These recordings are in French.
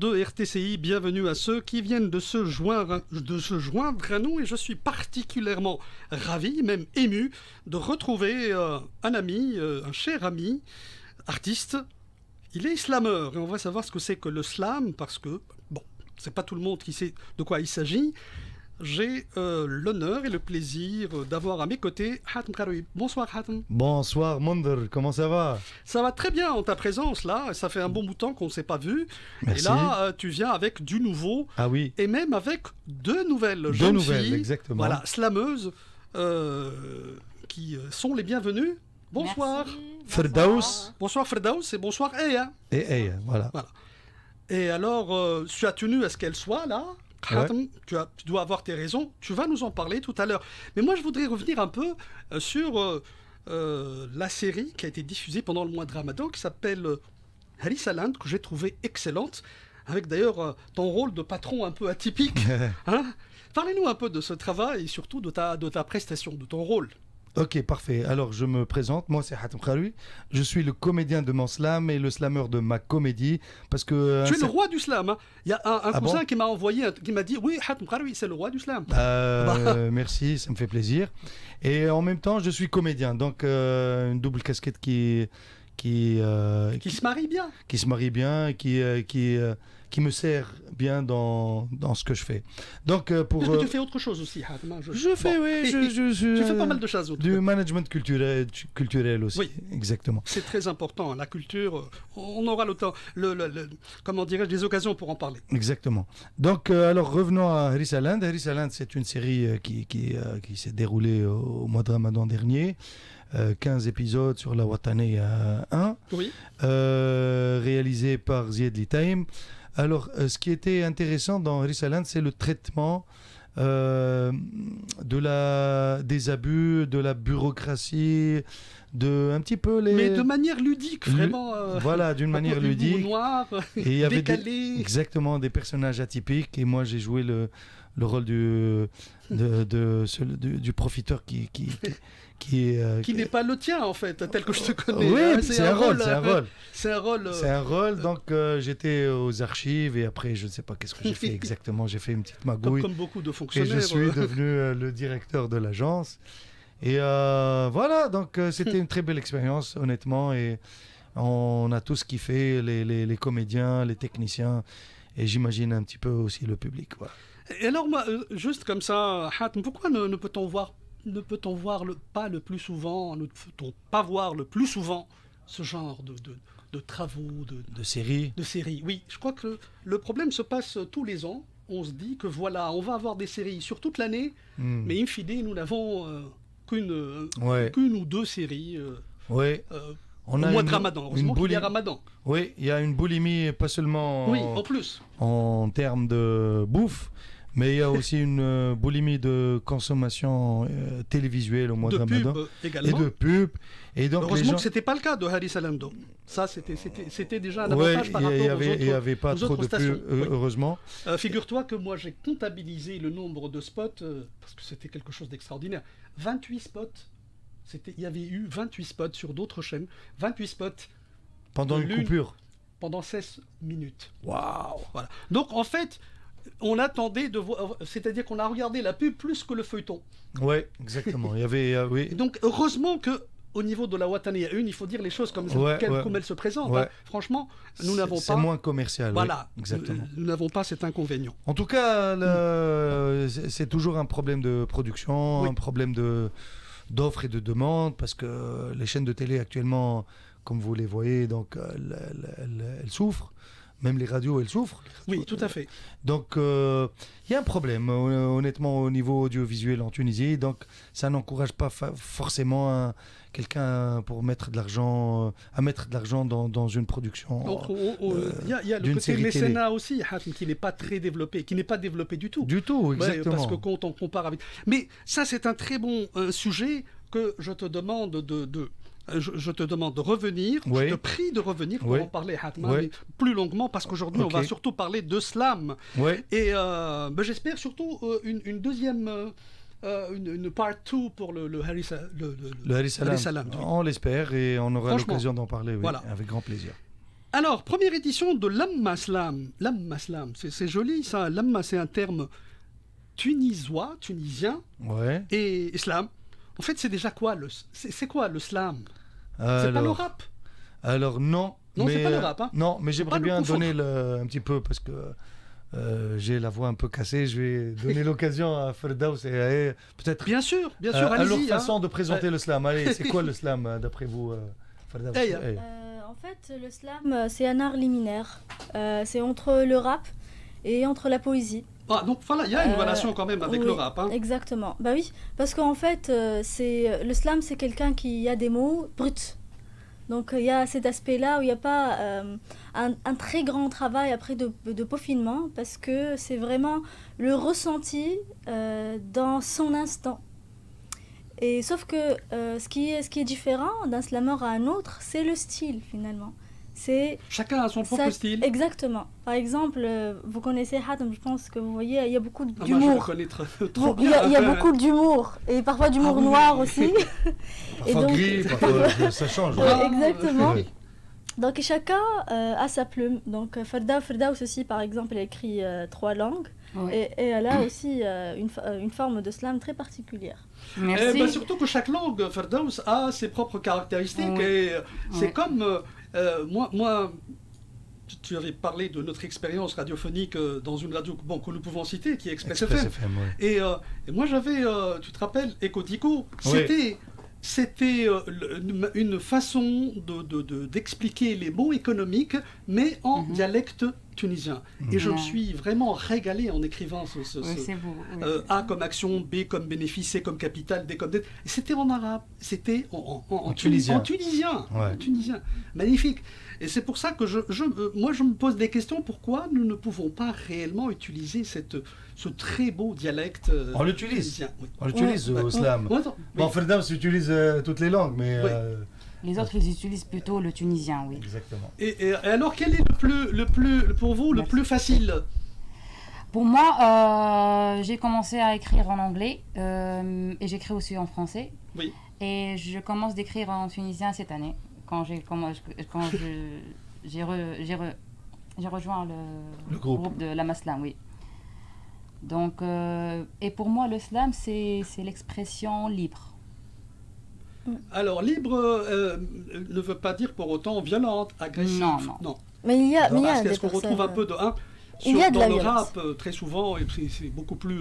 de RTCI. Bienvenue à ceux qui viennent de se joindre à nous. Et je suis particulièrement ravi, même ému, de retrouver un ami, un cher ami, artiste. Il est slameur et on va savoir ce que c'est que le slam parce que, bon, c'est pas tout le monde qui sait de quoi il s'agit. J'ai l'honneur et le plaisir d'avoir à mes côtés Hatem Karoui. Bonsoir Hatem. Bonsoir Monder, comment ça va? Ça va très bien en ta présence là, ça fait un bon bout de temps qu'on ne s'est pas vu. Merci. Et là, tu viens avec du nouveau. Ah oui. Et même avec deux nouvelles jeunes filles, exactement. voilà, slameuses, qui sont les bienvenues. Bonsoir. Firdaus. Bonsoir Firdaus et bonsoir Eya. Et Eya, voilà. Et alors, tu as tenu à ce qu'elles soient là. Ouais. Tu dois avoir tes raisons, tu vas nous en parler tout à l'heure. Mais moi je voudrais revenir un peu sur la série qui a été diffusée pendant le mois de Ramadan, qui s'appelle Hari Saland, que j'ai trouvé excellente, avec d'ailleurs ton rôle de patron un peu atypique. Hein. Parlez-nous un peu de ce travail et surtout de ta prestation, de ton rôle. Ok, parfait. Alors, je me présente. Moi, c'est Hatem Karoui. Je suis le comédien de mon slam et le slameur de ma comédie. Parce que... Tu es le roi du slam. Hein. Il y a un cousin bon qui m'a envoyé, qui m'a dit « Oui, Hatem Karoui, c'est le roi du slam. » Merci, ça me fait plaisir. Et en même temps, je suis comédien. Donc, une double casquette qui se marie bien. Qui se marie bien et qui me sert bien dans ce que je fais. Donc, pour... Parce que tu fais autre chose aussi, Hatem. Je fais, oui. Tu fais pas mal de choses. Du management culturel aussi. Oui. Exactement. C'est très important, la culture. On aura le temps, comment dirais-je, des occasions pour en parler. Exactement. Donc, alors revenons à Hari Saland. Hari Saland, c'est une série qui s'est déroulée au mois de Ramadan dernier. 15 épisodes sur la Watane 1, oui. Réalisé par Zied Litaim. Alors, ce qui était intéressant dans Hari Saland, c'est le traitement des abus, de la bureaucratie, un petit peu les... Mais de manière ludique, vraiment. Voilà, d'une manière ludique. Noir, et il y avait décalé. Exactement, des personnages atypiques. Et moi, j'ai joué le rôle du profiteur qui n'est pas le tien en fait, tel que je te connais. Oui, hein, c'est un rôle. C'est un rôle. C'est un rôle. Donc j'étais aux archives et après je ne sais pas qu'est-ce que j'ai fait exactement. J'ai fait une petite magouille. Comme beaucoup de fonctionnaires. Et je suis devenu le directeur de l'agence. Et voilà, donc c'était une très belle expérience, honnêtement. Et on a tous kiffé, les comédiens, les techniciens, et j'imagine un petit peu aussi le public. Voilà. Et alors, moi, juste comme ça, Hatem, pourquoi ne peut-on voir pas le plus souvent, ne peut-on pas voir le plus souvent ce genre de travaux, de séries? De séries, oui. Je crois que le problème se passe tous les ans. On se dit que voilà, on va avoir des séries sur toute l'année, mais in fine, nous n'avons qu'une ou deux séries au mois de Ramadan. Heureusement qu'il y a Ramadan. Oui, il y a une boulimie, pas seulement en plus. En termes de bouffe, mais il y a aussi une boulimie de consommation télévisuelle au mois de Ramadan. Pub également. Et de pub. Et donc heureusement que ce n'était pas le cas de Hari Saland. Ça, c'était déjà un avantage par rapport aux autres. Il n'y avait pas trop de pub, heureusement. Figure-toi que moi, j'ai comptabilisé le nombre de spots, parce que c'était quelque chose d'extraordinaire. 28 spots. Il y avait eu 28 spots sur d'autres chaînes. 28 spots. Pendant une coupure. Pendant 16 minutes. Waouh! Voilà. Donc, en fait... On attendait de voir, c'est-à-dire qu'on a regardé la pub plus que le feuilleton. Oui, exactement. Il y avait, oui. Donc heureusement que au niveau de la Watane 1, il faut dire les choses comme elle se présente. Ouais. Hein. Franchement, nous n'avons pas. C'est moins commercial. Voilà, oui, exactement. Nous n'avons pas cet inconvénient. En tout cas, c'est toujours un problème de production, un problème d'offre et de demande, parce que les chaînes de télé actuellement, comme vous les voyez, donc elles souffrent. Même les radios, elles souffrent. Oui, tout à fait. Donc, il y a un problème, honnêtement, au niveau audiovisuel en Tunisie. Donc, ça n'encourage pas forcément quelqu'un pour mettre de l'argent, à mettre de l'argent dans une production. Il y a le côté mécénat aussi, qui n'est pas très développé, qui n'est pas développé du tout. Du tout, exactement. Parce que quand on compare avec... Mais ça, c'est un très bon sujet que je te demande je te demande de revenir, je te prie de revenir pour en parler, Hatem, plus longuement, parce qu'aujourd'hui, on va surtout parler de slam. Et j'espère surtout une deuxième, une part 2 pour le Hari Saland. On l'espère et on aura l'occasion d'en parler, voilà. Avec grand plaisir. Alors, première édition de Lamma Slam. Lamma Slam, c'est joli ça. Lamma, c'est un terme tunisois, tunisien. Ouais. Et islam. En fait, c'est déjà quoi c'est quoi le slam? C'est Alors, pas le rap? alors non. Non, mais, c'est pas le rap. Hein. Non, mais j'aimerais le bien confondre. donner un petit peu parce que j'ai la voix un peu cassée. Je vais donner l'occasion à Firdaus et à peut-être Bien sûr, à leur allez-y. façon Hein. de présenter le slam. Allez, c'est quoi le slam d'après vous, Firdaus? Hey, Hey. En fait, le slam, c'est un art liminaire. C'est entre le rap et entre la poésie. Ah, donc voilà, il y a une relation quand même avec oui, le rap. Hein. Exactement. Bah oui, parce qu'en fait, le slam, c'est quelqu'un qui a des mots bruts. Donc il y a cet aspect-là où il n'y a pas un très grand travail après de peaufinement, parce que c'est vraiment le ressenti dans son instant. Et sauf que ce qui est différent d'un slammer à un autre, c'est le style finalement. Chacun a son propre style. Exactement. Par exemple, vous connaissez Hatem, je pense que vous voyez, il y a beaucoup Moi, je le d'humour. connais trop bien. Il y a beaucoup d'humour, et parfois d'humour oui, noir oui. aussi. Parfois donc- gris, parfois ça change. Ouais, exactement. Oui. Donc chacun a sa plume. Donc Firdaus aussi, par exemple, elle écrit 3 langues. Ouais. Et elle a aussi une forme de slam très particulière. Merci. Surtout que chaque langue, Firdaus, a ses propres caractéristiques. Oui. Et c'est Oui. comme moi, tu avais parlé de notre expérience radiophonique dans une radio que nous pouvons citer, qui est Express FM. FM, ouais. Et moi j'avais, tu te rappelles, Éco-Tico, Oui. c'était une façon d'expliquer les mots économiques, mais en dialecte tunisien. Et je me suis vraiment régalé en écrivant Oui, c'est beau. Oui. A comme action, B comme bénéfice, C comme capital, D comme dette. Et c'était en arabe, c'était en tunisien. En tunisien. Ouais. En tunisien. Magnifique. Et c'est pour ça que moi je me pose des questions, pourquoi nous ne pouvons pas réellement utiliser ce très beau dialecte On l'utilise. tunisien. Oui. On l'utilise au slam. Ouais, attends, Bon, oui. Firdaus utilise toutes les langues, mais... Oui. Les autres, ils utilisent plutôt le tunisien, oui. Exactement. Et alors, quel est pour vous, le Merci. plus facile? Pour moi, j'ai commencé à écrire en anglais et j'écris aussi en français. Oui. Et je commence d'écrire en tunisien cette année, quand j'ai rejoint Le groupe. de Lamma Slam, oui. Donc, et pour moi, le slam, c'est l'expression libre. Alors, libre ne veut pas dire pour autant violente, agressive. Non. Mais il y a Parce des qu'est-ce qu'on retrouve un personnes... peu Il y a de dans la le violence. rap, très souvent, et c'est beaucoup plus...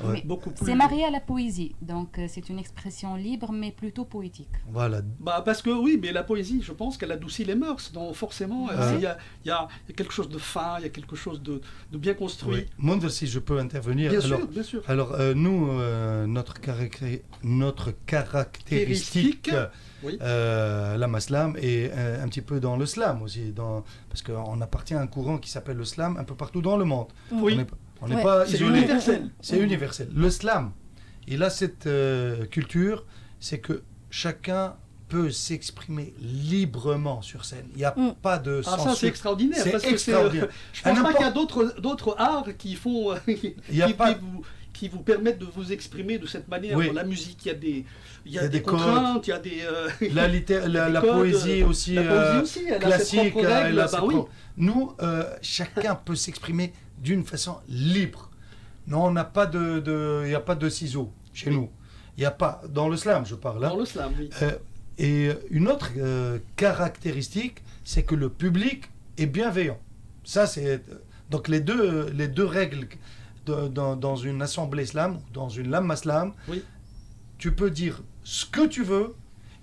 Mais beaucoup plus... c'est marié à la poésie, donc c'est une expression libre, mais plutôt poétique. Voilà. Bah, parce que oui, mais la poésie, je pense qu'elle adoucit les mœurs. Donc forcément, il y a quelque chose de fin, il y a quelque chose de bien construit. Oui. Moundr, si je peux intervenir. Bien alors, sûr, bien sûr. Alors, nous, notre caractéristique, Oui. Lamma Slam, est un petit peu dans le slam aussi, parce qu'on appartient à un courant qui s'appelle le slam un peu partout dans le monde. Oui. On n'est Ouais. pas C'est isolé. universel. C'est universel. Le slam, il a cette culture, c'est que chacun peut s'exprimer librement sur scène. Il n'y a pas de Ah, ça, censure. c'est extraordinaire. C'est parce que extraordinaire. je pense À pas qu'il y a d'autres arts qui font... Il y a pas- qui vous permettent de vous exprimer de cette manière. Oui. Dans la musique, il y a des des codes. contraintes, il y a des... La codes, poésie aussi, la poésie aussi, elle a ses classique, propres règles, elle a bah ses oui. propres- Nous, chacun peut s'exprimer d'une façon libre. Non, on n'a pas il n'y a pas de ciseaux chez nous. Il n'y a pas, dans le slam, je parle. Dans Hein. le slam, oui. Et une autre caractéristique, c'est que le public est bienveillant. Ça, c'est donc les deux règles dans une assemblée slam, dans une lamma slam. Oui. Tu peux dire ce que tu veux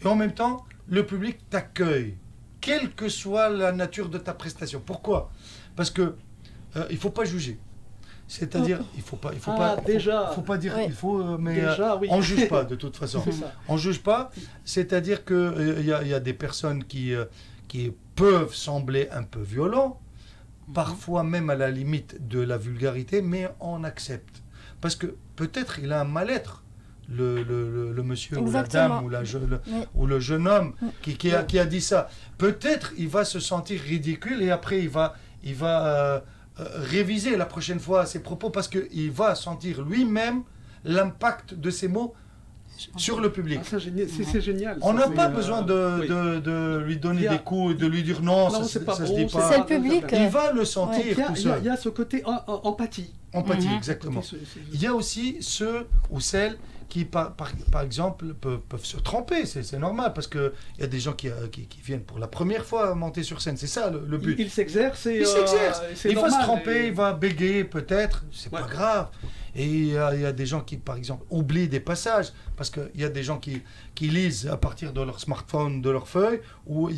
et en même temps, le public t'accueille, quelle que soit la nature de ta prestation. Pourquoi? Parce que il faut pas juger. C'est-à-dire, il faut pas dire, Oui. il faut, mais Déjà, oui. on juge pas de toute façon. C'est ça. On juge pas, c'est-à-dire que il y a des personnes qui peuvent sembler un peu violents, parfois même à la limite de la vulgarité, mais on accepte. Parce que peut-être il a un mal-être, le monsieur ou la Exactement. dame Oui. ou le jeune homme qui a dit ça. Peut-être il va se sentir ridicule et après il va réviser la prochaine fois ses propos parce qu'il va sentir lui-même l'impact de ces mots sur le public. Ah, c'est génial. On ça, n'a pas besoin de lui donner des coups et de lui dire non, ça se dit pas. C'est le public. Il va le sentir tout seul. Il y a ce côté empathie. Empathie, exactement. Il y a aussi ceux ou celles qui, par exemple, peuvent se tromper. C'est normal, parce qu'il y a des gens qui viennent pour la première fois monter sur scène. C'est ça le but. Il s'exerce. Il va se tromper, il va bégayer peut-être, c'est pas grave. Et il y a des gens qui, par exemple, oublient des passages, parce qu'il y a des gens qui lisent à partir de leur smartphone, de leur feuille, ou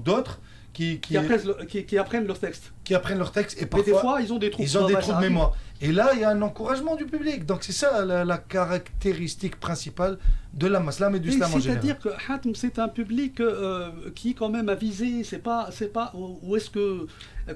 d'autres qui apprennent leur texte. Qui apprennent leur texte, et parfois, mais des fois, ils ont des trous de mémoire. Et là, il y a un encouragement du public. Donc c'est ça la caractéristique principale de la Maslam et du slam en général. C'est-à-dire que Hatem, c'est un public qui est quand même avisé. C'est pas où est-ce que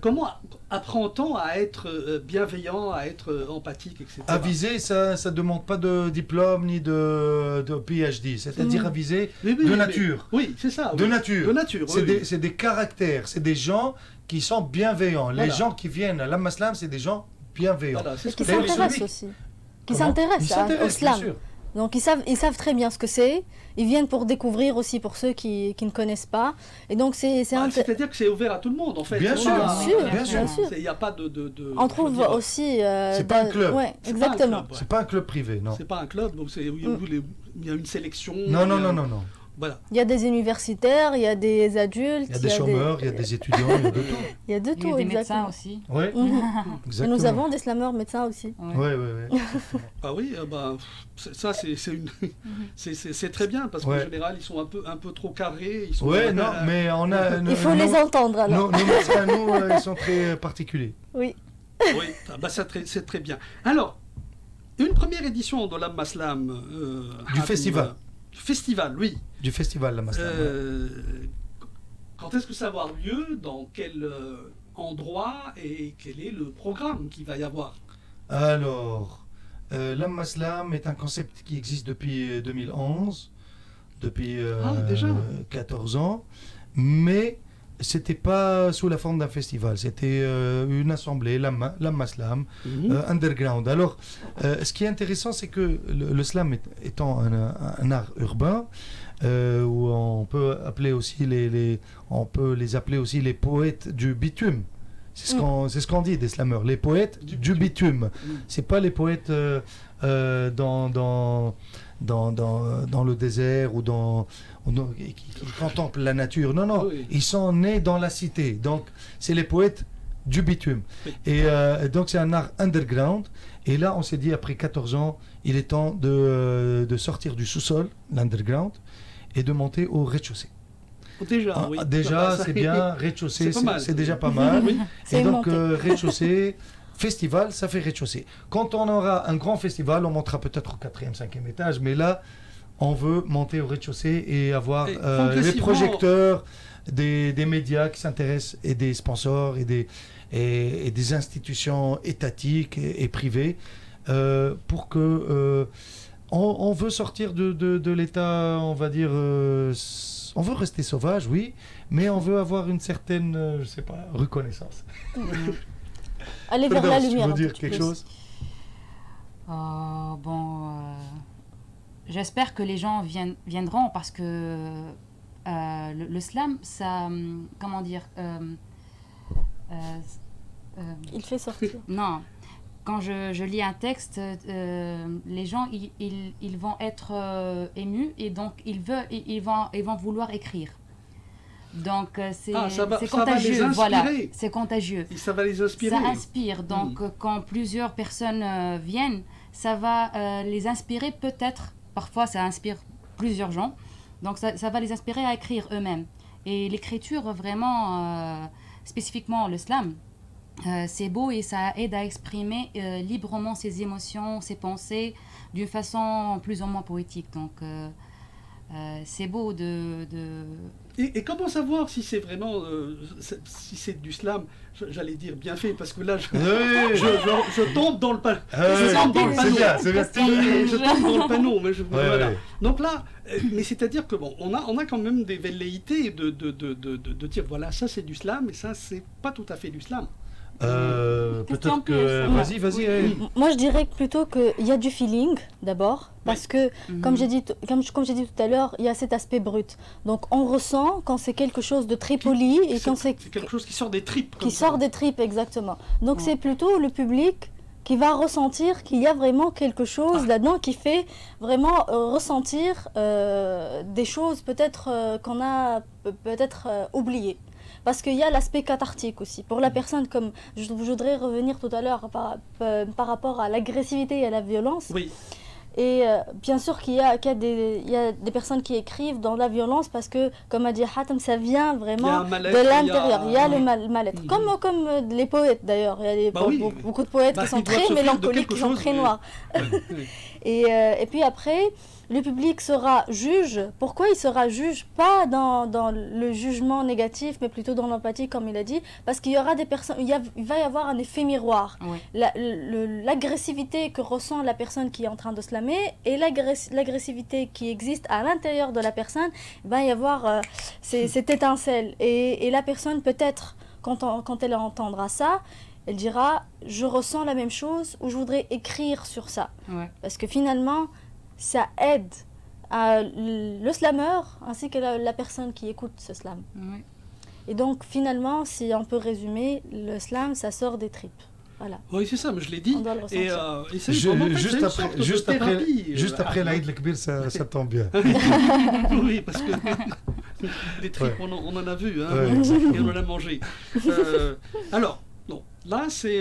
comment apprend-on à être bienveillant, à être empathique, etc. Avisé, ça ne demande pas de diplôme ni de PhD. C'est-à-dire avisé de nature. Oui, c'est ça. De nature. De nature. C'est des caractères. C'est des gens qui sont bienveillants. Voilà. Les gens qui viennent à la Maslam, c'est des gens bienveillants. Voilà, qui s'intéressent aussi. Qui s'intéressent au slam. Donc ils savent très bien ce que c'est. Ils viennent pour découvrir aussi, pour ceux qui ne connaissent pas. Et donc c'est-à-dire que c'est ouvert à tout le monde en fait. Bien sûr. Il n'y a pas de on trouve aussi. C'est pas un club. Ouais, exactement. C'est pas un club privé, non. C'est pas un club, donc il y a une sélection. Non. Voilà. Il y a des universitaires, il y a des adultes. Il y a des chômeurs, il y a des étudiants, il y a de tout. Il y a de tout, des médecins aussi. Oui, exactement. Et nous avons des slameurs médecins aussi. Oui. Ah oui, ça c'est très bien, parce qu'en général, ils sont un peu trop carrés. Oui, non, mais on a... Il faut les entendre alors. Nos médecins, ils sont très particuliers. Oui. Oui, c'est très bien. Alors, une première édition de la Maslam... du festival. Festival, oui. Du festival, la Maslam. Quand est-ce que ça va avoir lieu? Dans quel endroit? Et quel est le programme qu'il va y avoir? Alors, la Maslam est un concept qui existe depuis 2011, depuis déjà 14 ans, mais c'était pas sous la forme d'un festival, c'était une assemblée, la Maslam, underground. Alors, ce qui est intéressant, c'est que le slam étant un art urbain, où on peut appeler aussi on peut les appeler aussi les poètes du bitume. C'est ce qu'on dit des slammeurs, les poètes du bitume. C'est pas les poètes dans le désert ou qui contemplent la nature. Non, oui. Ils sont nés dans la cité. Donc, c'est les poètes du bitume. Oui. Et donc, c'est un art underground. Et là, on s'est dit, après 14 ans, il est temps de sortir du sous-sol, l'underground, et de monter au rez-de-chaussée. Déjà, c'est bien. Rez-de-chaussée, c'est déjà pas mal. Oui. Et donc, rez-de-chaussée... Festival, ça fait rez-de-chaussée. Quand on aura un grand festival, on montera peut-être au 4e, 5e étage, mais là, on veut monter au rez-de-chaussée et avoir les projecteurs des médias qui s'intéressent, et des sponsors, et des institutions étatiques et privées, pour que... on veut sortir de l'état, on va dire... on veut rester sauvage, oui, mais on veut avoir une certaine, je sais pas, reconnaissance. Aller vers la lumière. Tu veux dire quelque chose? J'espère que les gens viendront, parce que le slam, ça, comment dire, il fait sortir. Non, quand je lis un texte, les gens ils vont être émus, et donc ils vont vouloir écrire. Donc c'est contagieux, voilà, c'est contagieux. Et ça va les inspirer. Ça inspire, donc quand plusieurs personnes viennent, ça va les inspirer peut-être, parfois ça inspire plusieurs gens, donc ça va les inspirer à écrire eux-mêmes. Et l'écriture, vraiment, spécifiquement le slam, c'est beau, et ça aide à exprimer librement ses émotions, ses pensées, d'une façon plus ou moins poétique. Donc c'est beau de... Et comment savoir si c'est vraiment, si c'est du slam, j'allais dire bien fait, parce que là, je tombe dans le panneau. Je tombe dans le panneau. Voilà. Donc là, mais c'est-à-dire que bon, on a quand même des velléités de dire, voilà, ça c'est du slam, et ça c'est pas tout à fait du slam. peut-être que... Vas-y. Moi, je dirais plutôt qu'il y a du feeling, d'abord, parce que, comme j'ai dit tout à l'heure, il y a cet aspect brut. Donc, on ressent quand c'est quelque chose de très poli et quand c'est quelque chose qui sort des tripes. Qui sort des tripes, exactement. Donc, c'est plutôt le public qui va ressentir qu'il y a vraiment quelque chose là-dedans qui fait vraiment ressentir des choses peut-être qu'on a peut-être oubliées. Parce qu'il y a l'aspect cathartique aussi. Pour la personne, comme je voudrais revenir tout à l'heure par rapport à l'agressivité et à la violence. Oui. Et bien sûr qu'il y a des personnes qui écrivent dans la violence parce que, comme a dit Hatem, ça vient vraiment de l'intérieur. Il y a le mal-être. Comme les poètes d'ailleurs. Il y a beaucoup de poètes qui sont très mélancoliques, qui sont très noirs. Et puis après, le public sera juge. Pourquoi il sera juge? Pas dans le jugement négatif, mais plutôt dans l'empathie, comme il a dit. Parce qu'il y aura des personnes, il va y avoir un effet miroir. Oui. L'agressivité que ressent la personne qui est en train de slamer et l'agressivité qui existe à l'intérieur de la personne, il va y avoir cette étincelle. Et la personne, peut-être, quand elle entendra ça, elle dira « je ressens la même chose » ou « je voudrais écrire sur ça ouais. ». Parce que finalement, ça aide le slameur ainsi que la personne qui écoute ce slam. Oui. Et donc, finalement, si on peut résumer, le slam, ça sort des tripes. Voilà. Oui, c'est ça, mais je l'ai dit. Et c'est juste après l'Aïd al-Kbir, ça tombe bien. Oui, parce que les tripes, ouais. on en a vu, hein, ouais, et on en a mangé. Alors, non, là, c'est...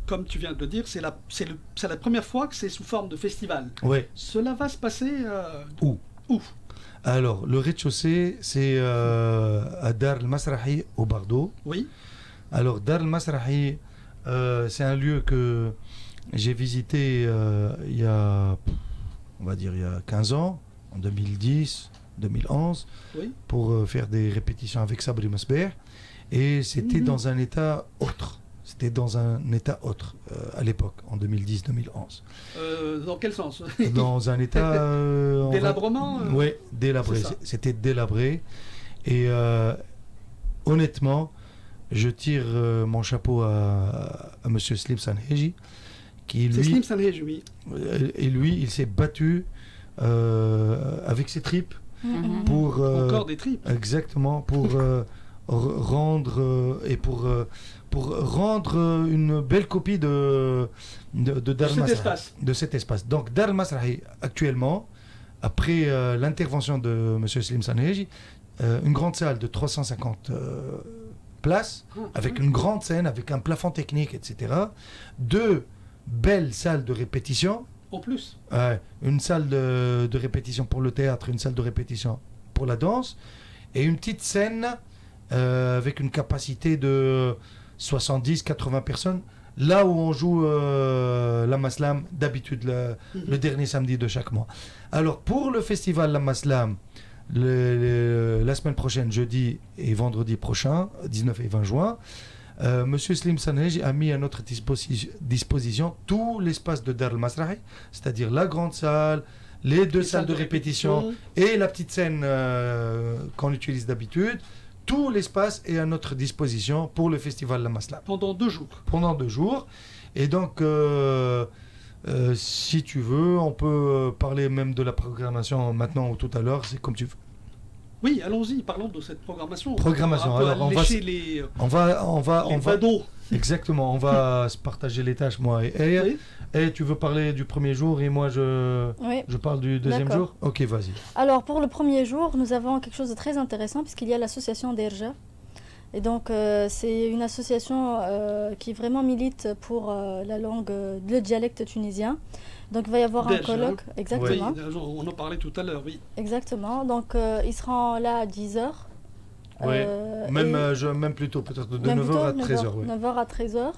comme tu viens de le dire, c'est la première fois que c'est sous forme de festival. Ouais. Cela va se passer où? Alors, le rez-de-chaussée, c'est à Dar el-Masrahi au Bardo. Oui. Alors, Dar el-Masrahi, c'est un lieu que j'ai visité il y a 15 ans, en 2010, 2011, oui. Pour faire des répétitions avec Sabri Masber. Et c'était dans un état autre. C'était dans un état autre à l'époque, en 2010-2011. Dans quel sens? Dans un état... délabrement Oui, délabré. C'était délabré. Et honnêtement, je tire mon chapeau à M. Slim Sanheji, qui lui... C'est Slim Sanheji, oui. Et lui, il s'est battu avec ses tripes pour... Encore des tripes. Exactement, pour rendre... et pour rendre une belle copie de Dar el-Masrahi, de cet espace. Donc Dar el-Masrahi, actuellement, après l'intervention de M. Slim Sanheji, une grande salle de 350 places, avec une grande scène, avec un plafond technique, etc. 2 belles salles de répétition. En plus. Une salle de répétition pour le théâtre, une salle de répétition pour la danse, et une petite scène avec une capacité de 70-80 personnes, là où on joue la Maslam d'habitude le dernier samedi de chaque mois. Alors pour le festival la Maslam, la semaine prochaine, jeudi et vendredi prochain, 19 et 20 juin, Monsieur Slim Sanheji a mis à notre disposition tout l'espace de Dar el-Masrahi, c'est-à-dire la grande salle, les 2 salles de répétition et la petite scène qu'on utilise d'habitude. Tout l'espace est à notre disposition pour le festival La Maslam. Pendant 2 jours. Pendant 2 jours. Et donc, si tu veux, on peut parler même de la programmation maintenant ou tout à l'heure, c'est comme tu veux. Oui, allons-y, parlons de cette programmation. Programmation. Alors, on va exactement, on va se partager les tâches, moi et elle. Oui. Et tu veux parler du premier jour et moi je parle du deuxième jour? Ok, vas-y. Alors pour le premier jour, nous avons quelque chose de très intéressant puisqu'il y a l'association d'Erja. Et donc c'est une association qui vraiment milite pour la langue, le dialecte tunisien. Donc il va y avoir un colloque. Exactement. Oui, on en parlait tout à l'heure, oui. Exactement. Donc ils seront là à 10h. Oui, même plus tôt, peut-être de 9h à 13h. 9h à 13h.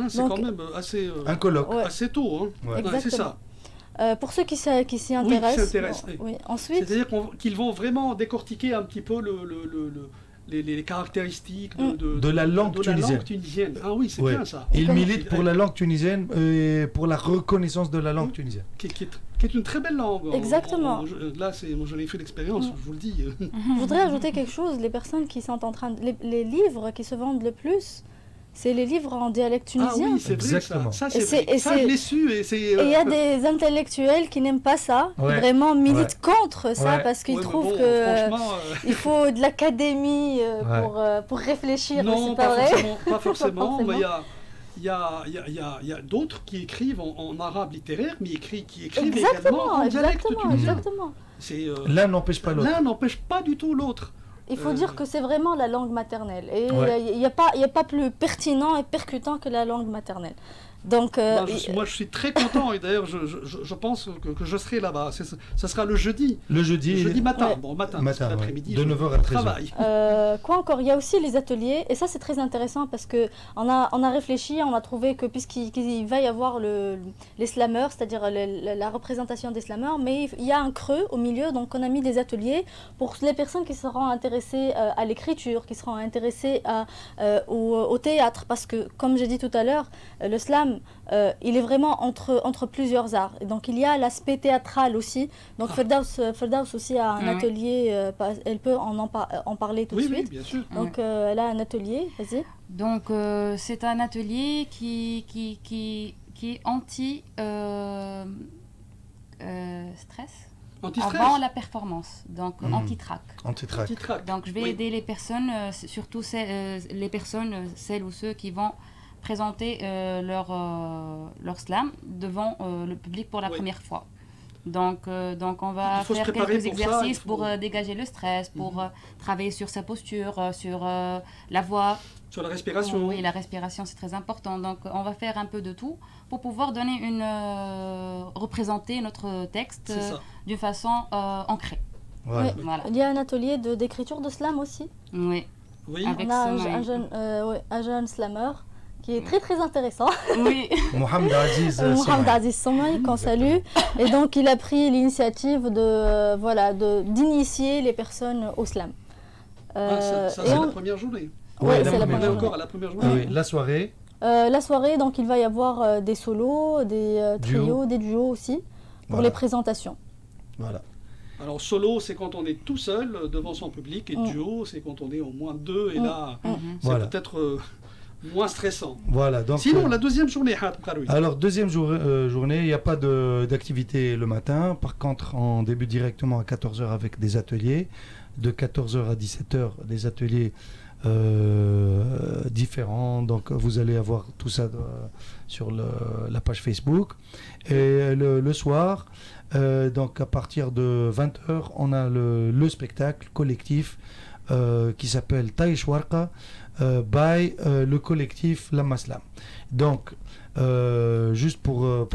C'est quand même assez, un colloque. Assez tôt. Hein. Ouais. C'est ça. Pour ceux qui s'y intéressent. Oui. Ensuite, c'est-à-dire qu'ils vont vraiment décortiquer un petit peu les caractéristiques de la langue tunisienne. Ah oui, c'est bien ça. Ils militent pour la langue tunisienne et pour la reconnaissance de la langue tunisienne. Qui est une très belle langue. Exactement. Là, j'en ai fait l'expérience, je vous le dis. Je voudrais ajouter quelque chose. Les personnes qui sont en train... Les livres qui se vendent le plus, C'est les livres en dialecte tunisien. Ah oui, c'est vrai, Exactement. ça c'est vrai. Ça, je l'ai su. Et il y a des intellectuels qui n'aiment pas ça, qui vraiment militent contre ça, parce qu'ils trouvent qu'il faut de l'académie pour réfléchir. Non, pas vrai. Pas forcément, mais il y a d'autres qui écrivent en arabe littéraire, mais qui écrivent également en dialecte tunisien. Exactement. L'un n'empêche pas l'autre. L'un n'empêche pas du tout l'autre. Il faut dire que c'est vraiment la langue maternelle. Et il n'y a pas plus pertinent et percutant que la langue maternelle. Donc, moi, je suis très content et d'ailleurs, je pense que je serai là-bas. Ça sera le jeudi. Le jeudi matin. Bon, matin l'après-midi, de 9h à 13h. Quoi encore? Il y a aussi les ateliers. Et ça, c'est très intéressant parce qu'on a réfléchi, on a trouvé que puisqu'il va y avoir les slameurs, c'est-à-dire la représentation des slameurs, mais il y a un creux au milieu. Donc, on a mis des ateliers pour les personnes qui seront intéressées à l'écriture, qui seront intéressées au théâtre. Parce que, comme j'ai dit tout à l'heure, le slam, il est vraiment entre plusieurs arts. Et donc il y a l'aspect théâtral aussi. Donc Ferdaus aussi a un atelier, elle peut en parler tout de suite. Oui, bien sûr. Donc elle a un atelier, vas-y. Donc c'est un atelier qui est stress. Avant la performance, donc anti-trac. Donc je vais aider les personnes, surtout les personnes, celles ou ceux qui vont présenter leur slam devant le public pour la première fois. Donc on va faire quelques exercices pour dégager le stress, pour travailler sur sa posture, sur la voix. Sur la respiration. Oui, la respiration, c'est très important. Donc on va faire un peu de tout pour pouvoir donner représenter notre texte d'une façon ancrée. Voilà. Il y a un atelier d'écriture de slam aussi. Oui. On a un jeune slameur qui est très très intéressant. Oui. Mohamed Aziz Somaï, qu'on salue. Et donc il a pris l'initiative d'initier les personnes au slam. C'est la première journée. Oui, c'est la première journée. Encore à la première journée. La soirée. La soirée, donc il va y avoir des solos, des trios, des duos aussi, pour les présentations. Voilà. Alors solo, c'est quand on est tout seul devant son public, et duo, c'est quand on est au moins deux, et là, c'est peut-être moins stressant. Voilà, donc, sinon, la deuxième journée, alors, deuxième journée, il n'y a pas d'activité le matin. Par contre, on débute directement à 14h avec des ateliers. De 14h à 17h, des ateliers différents. Donc, vous allez avoir tout ça sur la page Facebook. Et le soir, donc à partir de 20h, on a le spectacle collectif qui s'appelle Taïch Warqa by le collectif Lamaslam. Donc, juste pour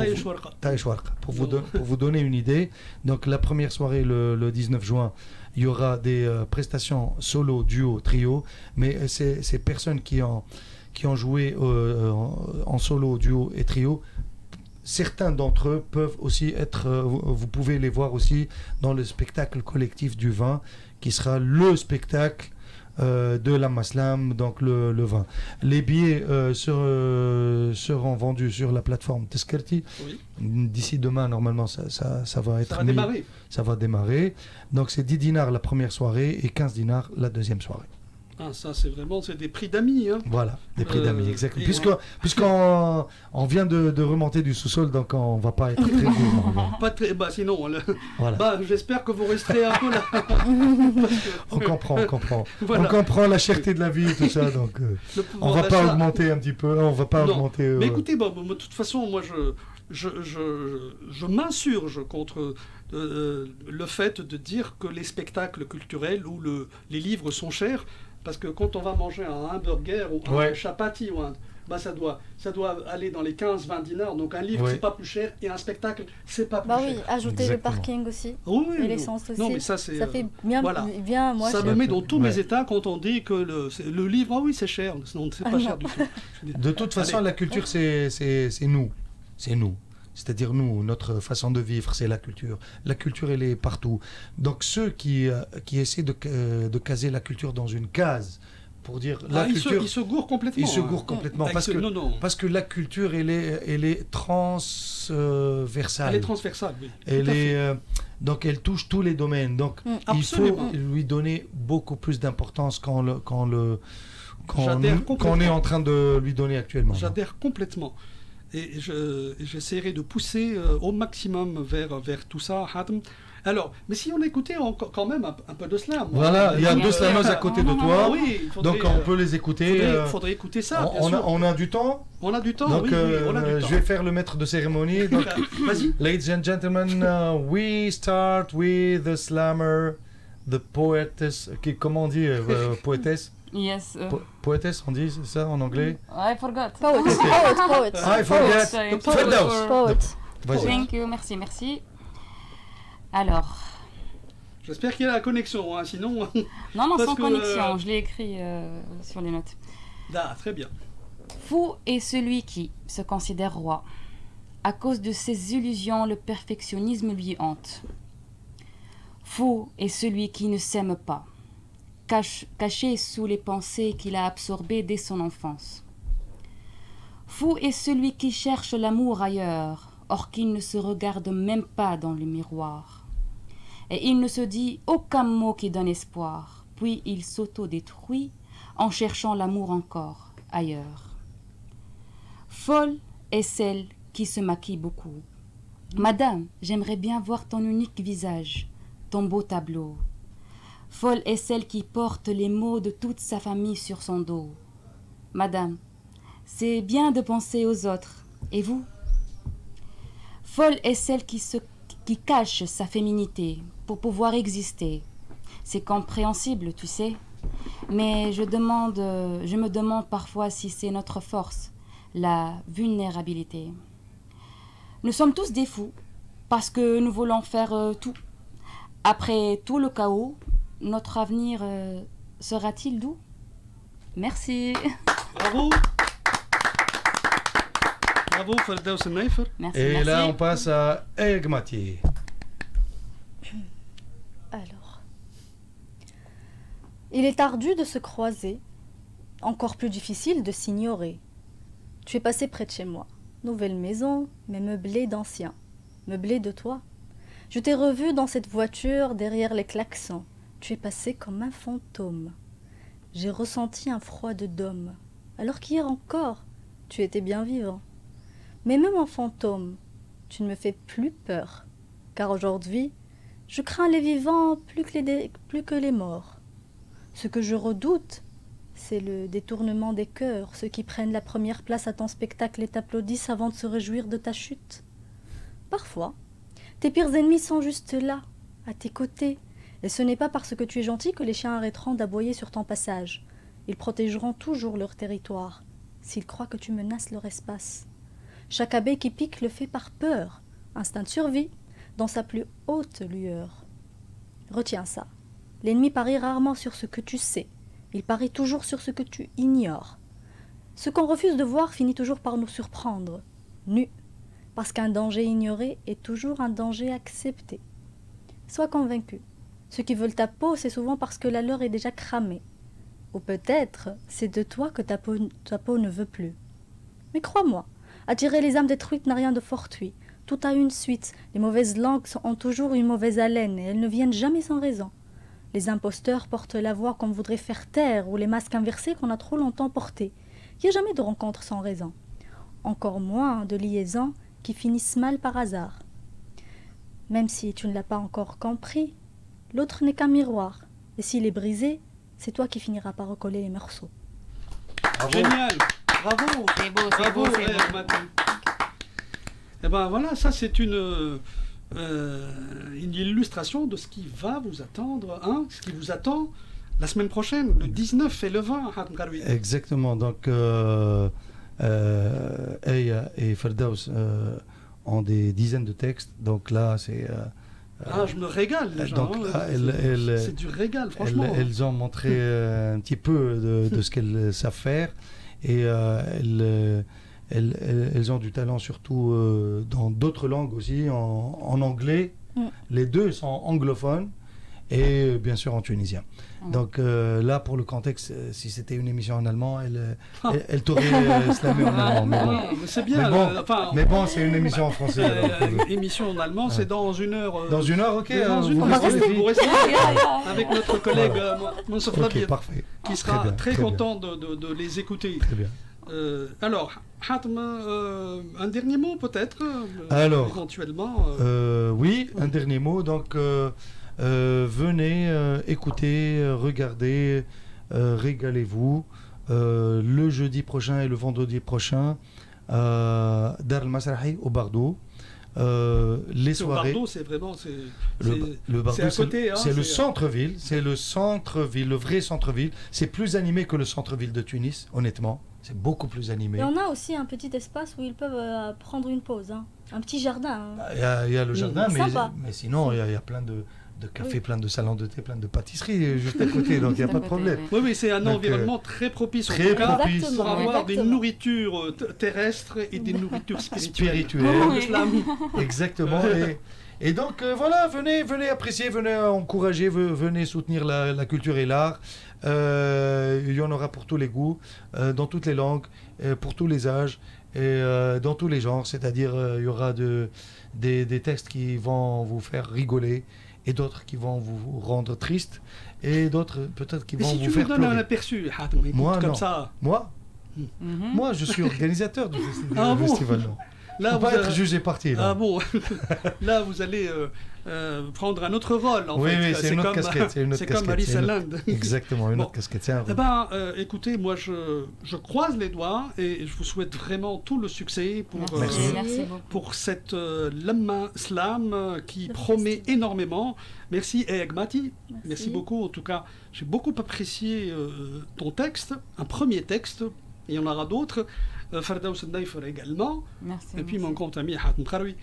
vous donner une idée, donc la première soirée le 19 juin, il y aura des prestations solo, duo, trio, mais ces personnes qui ont joué en solo, duo et trio, certains d'entre eux peuvent aussi être, vous pouvez les voir aussi dans le spectacle collectif du vin, qui sera le spectacle de Lamaslam, donc le vin. Les billets seront vendus sur la plateforme Teskerti. D'ici demain, normalement, ça va démarrer. Donc c'est 10 dinars la première soirée et 15 dinars la deuxième soirée. Ah, ça, c'est des prix d'amis. Hein. Voilà, des prix d'amis, exactement. Puisqu'on vient de remonter du sous-sol, donc on ne va pas être très gourmand. Sinon, j'espère que vous resterez un peu là. On comprend. Voilà. On comprend la cherté de la vie et tout ça, donc on ne va pas augmenter un petit peu. Mais écoutez, de toute façon, moi, je m'insurge contre le fait de dire que les spectacles culturels ou les livres sont chers. Parce que quand on va manger un hamburger ou un chapati, ça doit aller dans les 15-20 dinars. Donc un livre, c'est pas plus cher, et un spectacle, c'est pas plus cher. Oui, ajouter le parking aussi, et l'essence aussi. Non, mais ça fait bien moins cher. Ça me met dans tous mes états quand on dit que le livre, c'est cher. Sinon, c'est pas cher du tout. De toute façon, la culture, c'est nous. C'est nous. C'est-à-dire nous, notre façon de vivre, c'est la culture. La culture, elle est partout. Donc ceux qui essaient de caser la culture dans une case, pour dire la culture... Ils se gourrent complètement. Ils se gourrent complètement, parce que la culture, elle est transversale. Elle est transversale, oui. Donc elle touche tous les domaines. Donc il faut lui donner beaucoup plus d'importance quand qu'on est en train de lui donner actuellement. J'adhère complètement. Et j'essaierai de pousser au maximum vers tout ça, Hatem. Alors, mais si on écoutait quand même un peu de slam. Voilà, il y a deux slameuses à côté de toi, oui, donc on peut les écouter. Faudrait écouter ça, bien on sûr. On a du temps. On a du temps, donc, oui, on a du temps. Je vais faire le maître de cérémonie. Donc, vas-y. Ladies and gentlemen, we start with the slammer, the poetess. Comment on dit poétesse? Yes. Poétesse, on dit ça en anglais? I forgot. Poet. I forget. Poet. Vas-y. Thank you, merci. Alors. J'espère qu'il y a la connexion, hein, sinon. Non, sans connexion. Je l'ai écrit sur les notes. Ah, très bien. Fou est celui qui se considère roi. À cause de ses illusions, le perfectionnisme lui hante. Fou est celui qui ne s'aime pas, caché sous les pensées qu'il a absorbées dès son enfance. Fou est celui qui cherche l'amour ailleurs, or qu'il ne se regarde même pas dans le miroir. Et il ne se dit aucun mot qui donne espoir, puis il s'autodétruit en cherchant l'amour encore ailleurs. Folle est celle qui se maquille beaucoup. Madame, j'aimerais bien voir ton unique visage, ton beau tableau. Folle est celle qui porte les maux de toute sa famille sur son dos. Madame, c'est bien de penser aux autres, et vous? Folle est celle qui cache sa féminité pour pouvoir exister. C'est compréhensible, tu sais. Mais je me demande parfois si c'est notre force, la vulnérabilité. Nous sommes tous des fous parce que nous voulons faire tout. Après tout le chaos, notre avenir sera-t-il doux? Merci. Bravo. Bravo, Ferdows Neifer. Merci. Et là, on passe à Egmati. Alors, il est ardu de se croiser, encore plus difficile de s'ignorer. Tu es passé près de chez moi, nouvelle maison, mais meublée d'anciens, meublée de toi. Je t'ai revu dans cette voiture derrière les klaxons. Tu es passé comme un fantôme. J'ai ressenti un froid de dôme, alors qu'hier encore, tu étais bien vivant. Mais même en fantôme, tu ne me fais plus peur, car aujourd'hui, je crains les vivants plus que les morts. Ce que je redoute, c'est le détournement des cœurs, ceux qui prennent la première place à ton spectacle et t'applaudissent avant de se réjouir de ta chute. Parfois, tes pires ennemis sont juste là, à tes côtés, et ce n'est pas parce que tu es gentil que les chiens arrêteront d'aboyer sur ton passage. Ils protégeront toujours leur territoire, s'ils croient que tu menaces leur espace. Chaque abeille qui pique le fait par peur, instinct de survie, dans sa plus haute lueur. Retiens ça. L'ennemi parie rarement sur ce que tu sais. Il parie toujours sur ce que tu ignores. Ce qu'on refuse de voir finit toujours par nous surprendre, nus, parce qu'un danger ignoré est toujours un danger accepté. Sois convaincu. Ceux qui veulent ta peau, c'est souvent parce que la leur est déjà cramée. Ou peut-être, c'est de toi que ta peau ne veut plus. Mais crois-moi, attirer les âmes détruites n'a rien de fortuit. Tout a une suite. Les mauvaises langues ont toujours une mauvaise haleine et elles ne viennent jamais sans raison. Les imposteurs portent la voix qu'on voudrait faire taire ou les masques inversés qu'on a trop longtemps portés. Il n'y a jamais de rencontre sans raison. Encore moins de liaisons qui finissent mal par hasard. Même si tu ne l'as pas encore compris, l'autre n'est qu'un miroir. Et s'il est brisé, c'est toi qui finiras par recoller les morceaux. Bravo. Génial. Bravo. C'est beau, Bravo, c'est beau. Mathilde. Eh ben voilà, ça c'est une illustration de ce qui va vous attendre, hein, ce qui vous attend la semaine prochaine, le 19 et le 20, Hatem Karoui. Exactement. Donc, Eya et Ferdows ont des dizaines de textes. Donc là, c'est... je me régale déjà. Donc, hein, c'est du régal, franchement. Elles ont montré un petit peu de ce qu'elles savent faire. Et elles ont du talent surtout dans d'autres langues aussi, en anglais. Les deux sont anglophones. et bien sûr en tunisien. Donc là, pour le contexte, si c'était une émission en allemand, elle t'aurait slamé en allemand. Mais bon, c'est bien. Mais bon, c'est une émission en français. Émission en allemand, c'est dans une heure. Dans une heure, ok. Vous restez avec notre collègue Mansour Flavier, qui sera très content de les écouter. Très bien. Alors, Hatem, un dernier mot peut-être, éventuellement. Oui, un dernier mot. Donc, venez, écoutez, regardez, régalez-vous. Le jeudi prochain et le vendredi prochain, Dar al-Masrahi au Bardo. Les soirées. Bardo, c'est vraiment le Bardo, à côté. C'est le centre-ville. C'est le centre-ville, le vrai centre-ville. C'est plus animé que le centre-ville de Tunis, honnêtement. C'est beaucoup plus animé. Et on a aussi un petit espace où ils peuvent prendre une pause. Un petit jardin. Il y a le jardin, mais sinon, il y a plein de cafés, plein de salons de thé, plein de pâtisseries juste à côté, donc il n'y a pas de problème. Oui, c'est un environnement très propice, pour avoir des nourritures terrestres et des nourritures spirituelles. Exactement. Et donc voilà, venez apprécier, venez encourager, venez soutenir la culture et l'art. Il y en aura pour tous les goûts, dans toutes les langues, pour tous les âges et dans tous les genres. C'est-à-dire il y aura des textes qui vont vous faire rigoler et d'autres qui vont vous rendre triste et d'autres peut-être qui vont vous faire pleurer. Si tu me donnes un aperçu, moi comme non. Ça. Moi, je suis organisateur du festival. Là, vous être jugé parti. Là. Ah bon. Là, vous allez prendre un autre rôle. Oui, c'est une autre casquette. C'est comme Alice Land. Exactement, une autre casquette. Écoutez, moi, je croise les doigts et je vous souhaite vraiment tout le succès pour cette Lamma Slam qui promet énormément. Merci, Egmati. Merci beaucoup. En tout cas, j'ai beaucoup apprécié ton texte, un premier texte. Il y en aura d'autres. Fardaous Naifer également. Merci. Et puis mon compte ami Hatem Kharoui.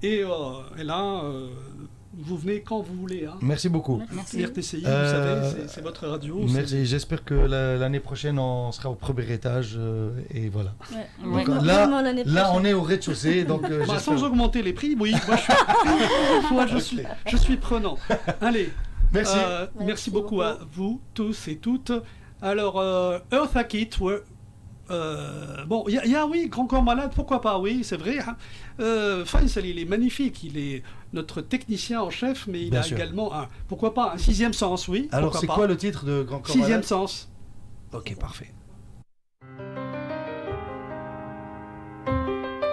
Et là, vous venez quand vous voulez. Hein. Merci beaucoup. Merci. RTCI, vous savez, c'est votre radio. Merci. J'espère que l'année prochaine, on sera au premier étage. Et voilà. Ouais. Donc, là, on est au rez-de-chaussée. Donc, sans augmenter les prix, oui. Moi, je suis prenant. Allez. Merci beaucoup à vous tous et toutes. Alors, Eartha Kitt, bon, il y a oui, Grand Corps Malade, pourquoi pas, oui, c'est vrai. Hein. Faisal, il est magnifique, il est notre technicien en chef, mais il a également pourquoi pas, un sixième sens, oui. Alors, c'est quoi le titre de Grand Corps Malade? Sixième sens. Ok, parfait.